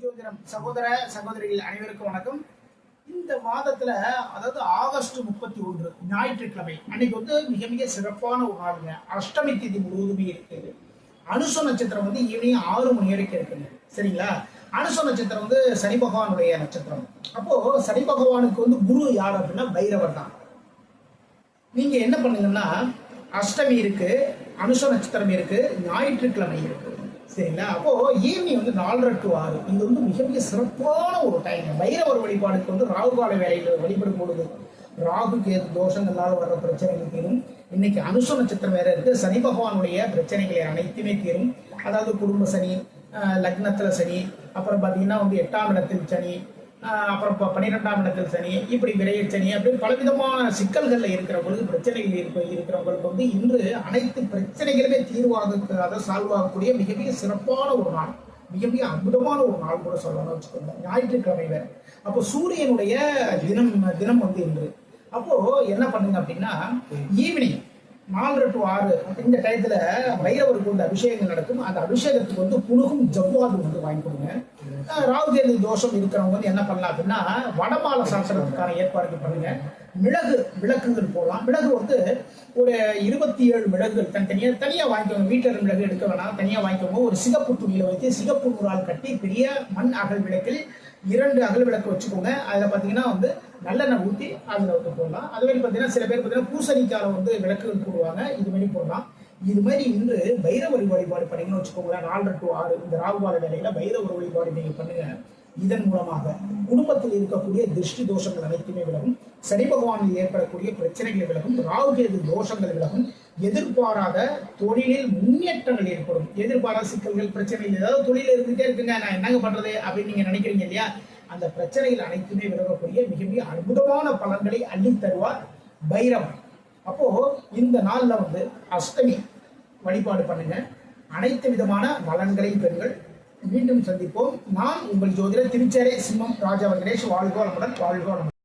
ஜோதிடம் சகோதர சகோதரிகள் அனைவருக்கும் வணக்கம். இந்த மாதத்துல அதாவது ஆகஸ்ட் 31 ஞாயிற்றுக்கிழமை அன்னைக்கு மிக மிக சிறப்பான ஒரு நாளுங்க. அஷ்டமி திதி முழுவதுமே இருக்குது. அனுச நட்சத்திரம் ஈவினிங் 6 மணி வரைக்கும் இருக்குங்க. சரிங்களா? அனுச நட்சத்திரம் சனி பகவானுடைய நட்சத்திரம். அப்போ சனி பகவானுக்கு குரு யார் அப்படின்னா பைரவர் தான். நீங்க என்ன பண்ணுங்கன்னா அஷ்டமி இருக்கு, அனுச நட்சத்திரம் இருக்கு, ஞாயிற்றுக்கிழமை இருக்கு. சரிங்களா? அப்போ ஈவினிங் 4:30 to 6 இது மிக மிக சிறப்பான ஒரு டைம். பைரவர் வழிபாடுக்கு ராகுகால வேலையில் வழிபடும் பொழுது ராகு கேது தோஷங்களால் வர்ற பிரச்சனைகள் தீரும். இன்னைக்கு அனுச நட்சத்திரம் வேற இருக்கு. சனி பகவானுடைய பிரச்சனைகளை அனைத்துமே தீரும். அதாவது குடும்ப சனி, லக்னத்துல சனி, அப்புறம் பார்த்தீங்கன்னா 8ஆம் இடத்தில் சனி, அப்புறம் 12ஆம் இடத்தில் சனி, இப்படி விரைய சனி, அப்படி பலவிதமான சிக்கல்கள்ல இருக்கிற பொழுது பிரச்சனைகள் இருக்கிறவங்களுக்கு இன்று அனைத்து பிரச்சனைகளுமே தீர்வாக சால்வ் ஆகக்கூடிய மிக மிக சிறப்பான ஒரு நாள், மிக மிக அற்புதமான ஒரு நாள் கூட சொல்லணும்னு வச்சுக்கோங்க. ஞாயிற்றுக்கிழமை வேற. அப்போ சூரியனுடைய தினம் இன்று. அப்போ என்ன பண்ணுங்க அப்படின்னா ஈவினிங் 4:30 to 6 இந்த டயத்துல பைரவருக்கு அபிஷேகங்கள் நடக்கும். அந்த அபிஷேகத்துக்கு புனுகும் ஜவ்வாது வாங்கி கொடுங்க. ராகுகேது தோஷம் இருக்கிறவங்க என்ன பண்ணலாம் அப்படின்னா வடமாலை சாஸ்திரத்துக்கான ஏற்பாடுகள் பண்ணுங்க. மிளகு விளக்குகள் போடலாம். மிளகு ஒரு 27 மிளகுகள் தனியா வாங்கிக்கோங்க. வீட்டில் மிளகு எடுக்க வேணாம், தனியா வாங்கிக்கோங்க. ஒரு சிகப்பு துணியில வைத்து சிகப்பு நூறால் கட்டி பெரிய மண் அகல் விளக்கில் 2 அகல் விளக்கு வச்சுக்கோங்க. அதுல பாத்தீங்கன்னா நல்லெண்ணெய் ஊற்றி அதுல போடலாம். அது மாதிரி பாத்தீங்கன்னா சில பேர் பூசணிக்கால விளக்குகள் போடுவாங்க. இது மாதிரி போடலாம். இது மாதிரி இன்று பைரவர் வழிபாடு பண்ணீங்கன்னு வச்சுக்கோங்களேன். 4:30 to 6 இந்த ராகுகால வேலையில பைரவர் வழிபாடு நீங்க பண்ணுங்க. இதன் மூலமாக குடும்பத்தில் இருக்கக்கூடிய திருஷ்டி தோஷங்கள் அனைத்துமே விலகும். சனி பகவானில் ஏற்படக்கூடிய பிரச்சனைகள் விலகும். ராகுகேது தோஷங்கள் விலகும். எதிர்பாராத தொழிலில் முன்னேற்றங்கள் ஏற்படும். எதிர்பாராத சிக்கல்கள், பிரச்சனைகள், ஏதாவது தொழில் இருந்துட்டே இருக்குங்க, நான் என்னங்க பண்றது அப்படின்னு நீங்க நினைக்கிறீங்க இல்லையா? அந்த பிரச்சனைகள் அனைத்துமே விலகக்கூடிய மிக மிக அற்புதமான பலன்களை அள்ளி தருவார் பைரவர். அப்போ இந்த நாள்ல அஷ்டமி வழிபாடு பண்ணுங்க. அனைத்து விதமான நலன்களையும் பெறுங்கள். மீண்டும் சந்திப்போம். நான் உங்கள் ஜோதிடர் திருச்சேரை சிம்மம் ராஜா வெங்கடேஷ். வாழ்க வளமுடன், வாழ்க வளமுடன்.